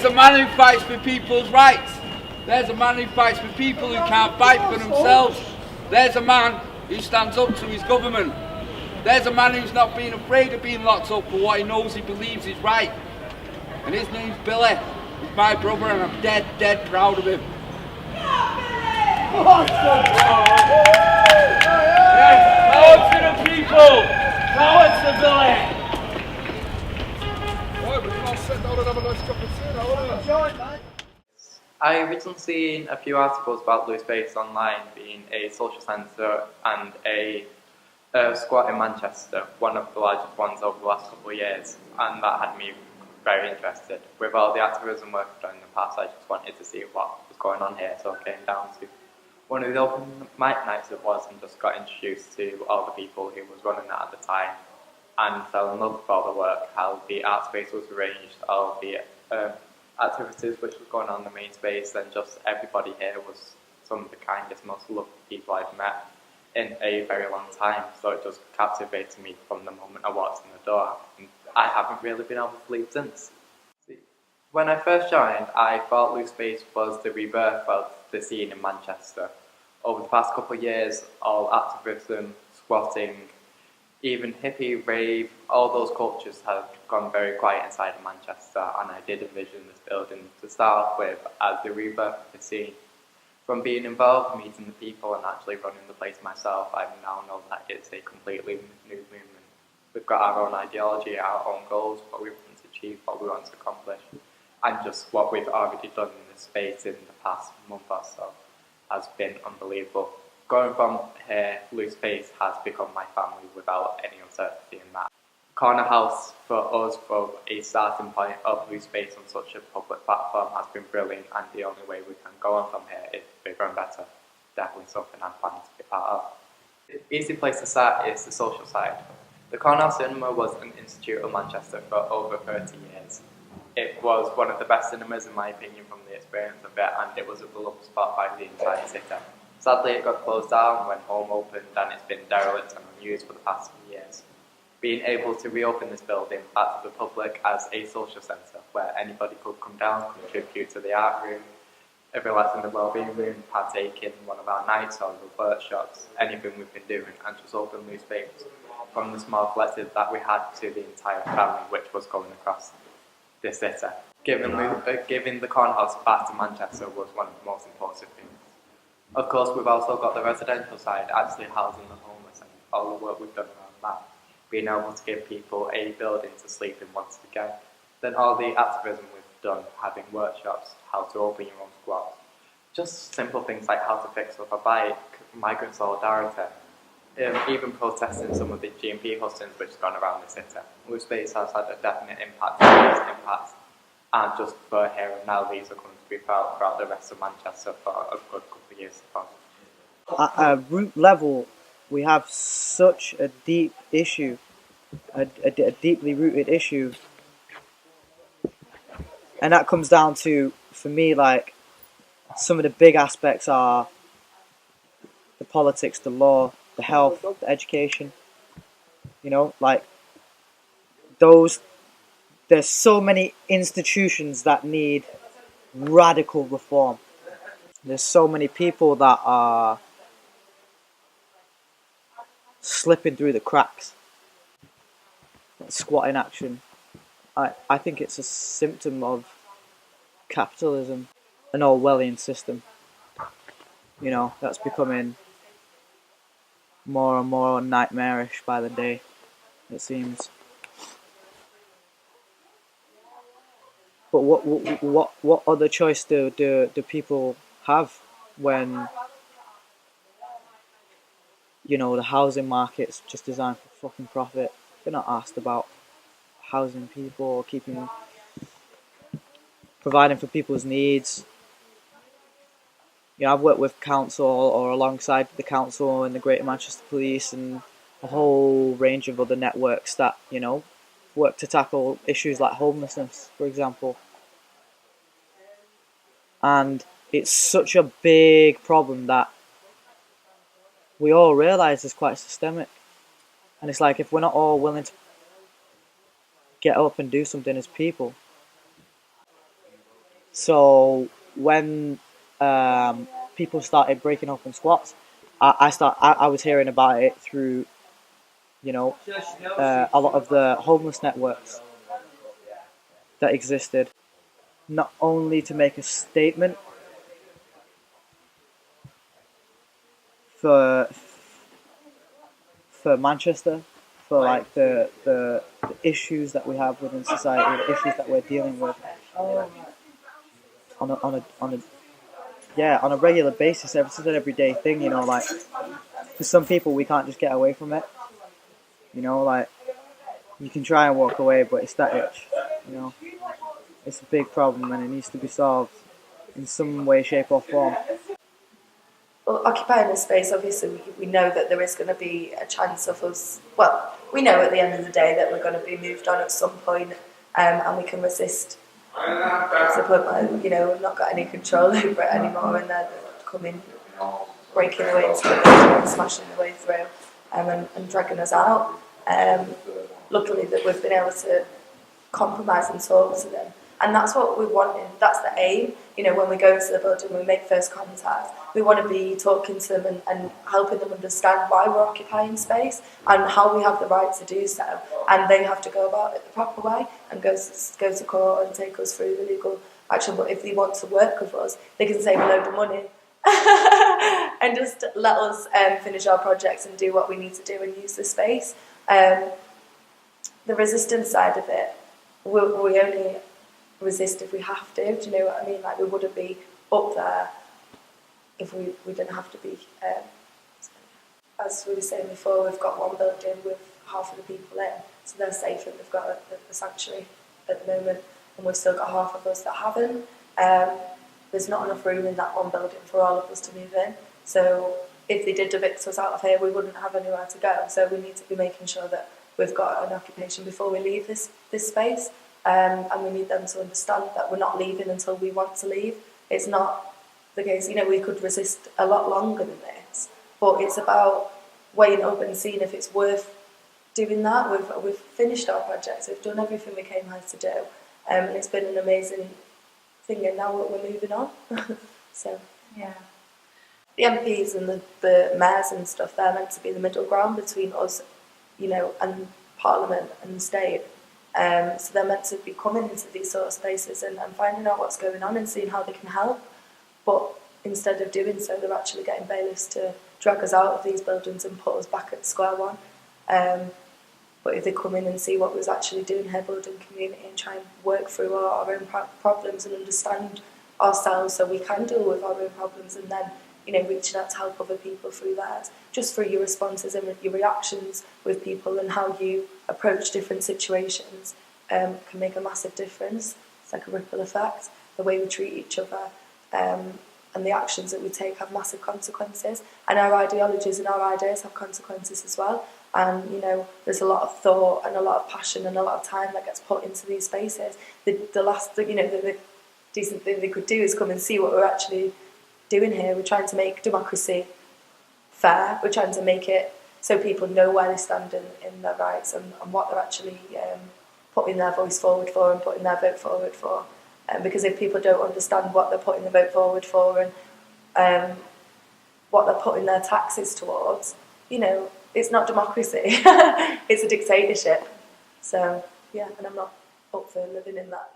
There's a man who fights for people's rights. There's a man who fights for people who can't fight for themselves. There's a man who stands up to his government. There's a man who's not been afraid of being locked up for what he knows he believes is right. And his name's Billy. He's my brother and I'm dead, dead proud of him. Yes, power to the people! Power to Billy! I originally seen a few articles about Loose Space online being a social centre and a squat in Manchester, one of the largest ones over the last couple of years, and that had me very interested. With all the activism work I've done in the past, I just wanted to see what was going on here, so I came down to one of the open mic nights it was and just got introduced to all the people who was running that at the time and fell in love with all the work, how the art space was arranged, all the activities which was going on in the main space, and just everybody here was some of the kindest, most lovely people I've met in a very long time. So it just captivated me from the moment I walked in the door, and I haven't really been able to leave since. When I first joined, I thought Loose Space was the rebirth of the scene in Manchester. Over the past couple of years, all activism, squatting, even hippie, rave, all those cultures have gone very quiet inside of Manchester, and I did envision this building to start off with as the rebirth of the scene. From being involved, meeting the people and actually running the place myself, I now know that it's a completely new movement. We've got our own ideology, our own goals, what we want to achieve, what we want to accomplish, and just what we've already done in this space in the past month or so has been unbelievable. Going from here, Loose Space has become my family without any uncertainty in that. Cornerhouse, for us, for a starting point of Loose Space on such a public platform has been brilliant, and the only way we can go on from here is bigger and better. Definitely something I'm planning to be part of. The easy place to start is the social side. The Cornerhouse Cinema was an institute of Manchester for over 30 years. It was one of the best cinemas in my opinion from the experience of it, and it was a beloved spot by the entire city. Sadly, it got closed down when Home opened, and it's been derelict and unused for the past few years. Being able to reopen this building back to the public as a social centre where anybody could come down, contribute to the art room, relax in the wellbeing room, partake in one of our nights or the workshops, anything we've been doing, and just open Loose Space from the small collective that we had to the entire family which was going across the city. Giving the Cornerhouse back to Manchester was one of the most important things. Of course, we've also got the residential side, actually housing the homeless, and all the work we've done around that. Being able to give people a building to sleep in once again. Then all the activism we've done, having workshops, how to open your own squats. Just simple things like how to fix up a bike, migrant solidarity, even protesting some of the GMP hustings which has gone around the city. Loose Space has had a definite impact on these impacts, and just for here and now, these are going to be felt throughout the rest of Manchester for a good couple of years to come. At a root level, we have such a deep issue, a deeply rooted issue, and that comes down to, for me, like, some of the big aspects are the politics, the law, the health, the education, you know, like, there's so many institutions that need radical reform. There's so many people that are slipping through the cracks. Squatting action, I think it's a symptom of capitalism, an Orwellian system, you know, that's becoming more and more nightmarish by the day, it seems. But what other choice do people have when, you know, the housing market's just designed for fucking profit? They're not asked about housing people or providing for people's needs. You know, I've worked with council or alongside the council and the Greater Manchester Police and a whole range of other networks that, you know, work to tackle issues like homelessness, for example. And it's such a big problem that we all realise is quite systemic. And it's like, if we're not all willing to get up and do something as people, So when people started breaking open squats, I was hearing about it through, you know, a lot of the homeless networks that existed, not only to make a statement for Manchester, for like the issues that we have within society, the issues that we're dealing with on a regular basis. It's an everyday thing, you know. Like for some people, we can't just get away from it. You know, like you can try and walk away, but it's that itch. You know, it's a big problem and it needs to be solved in some way, shape, or form. Well, occupying the space, obviously, we know that there is going to be a chance of us. Well, we know at the end of the day that we're going to be moved on at some point, and we can resist. It's the point where, you know, we've not got any control over it anymore, and they're coming, breaking away into the building and smashing their way through, and dragging us out. Luckily, that we've been able to compromise and talk to them. And that's what we want, that's the aim. You know, when we go into the building, we make first contact, we want to be talking to them and helping them understand why we're occupying space and how we have the right to do so. And they have to go about it the proper way and go to court and take us through the legal action. But if they want to work with us, they can save a load of money and just let us finish our projects and do what we need to do and use the space. The resistance side of it, we only resist if we have to. Do you know what I mean? Like, we wouldn't be up there if we didn't have to be. As we were saying before, we've got one building with half of the people in, so they're safe and they've got the sanctuary at the moment, and we've still got half of us that haven't. There's not enough room in that one building for all of us to move in, so if they did evict us out of here, we wouldn't have anywhere to go. So we need to be making sure that we've got an occupation before we leave this space. And we need them to understand that we're not leaving until we want to leave. It's not the case, you know, we could resist a lot longer than this, but it's about weighing up and seeing if it's worth doing that. We've finished our projects, we've done everything we came here to do, and it's been an amazing thing, and now we're moving on. So, yeah. The MPs and the mayors and stuff, they're meant to be the middle ground between us, you know, and Parliament and the state. So they're meant to be coming into these sort of spaces and finding out what's going on and seeing how they can help. But instead of doing so, they're actually getting bailiffs to drag us out of these buildings and put us back at square one. But if they come in and see what we're actually doing here, building community and try and work through our own problems and understand ourselves so we can deal with our own problems, and then, you know, reaching out to help other people through that, just through your responses and your reactions with people and how you approach different situations can make a massive difference. It's like a ripple effect. The way we treat each other and the actions that we take have massive consequences, and our ideologies and our ideas have consequences as well. And, you know, there's a lot of thought and a lot of passion and a lot of time that gets put into these spaces. The decent thing they could do is come and see what we're actually doing here. We're trying to make democracy fair. We're trying to make it so people know where they stand in their rights and what they're actually putting their voice forward for and putting their vote forward for. Because if people don't understand what they're putting the vote forward for and what they're putting their taxes towards, you know, it's not democracy. It's a dictatorship. So, yeah, and I'm not up for living in that.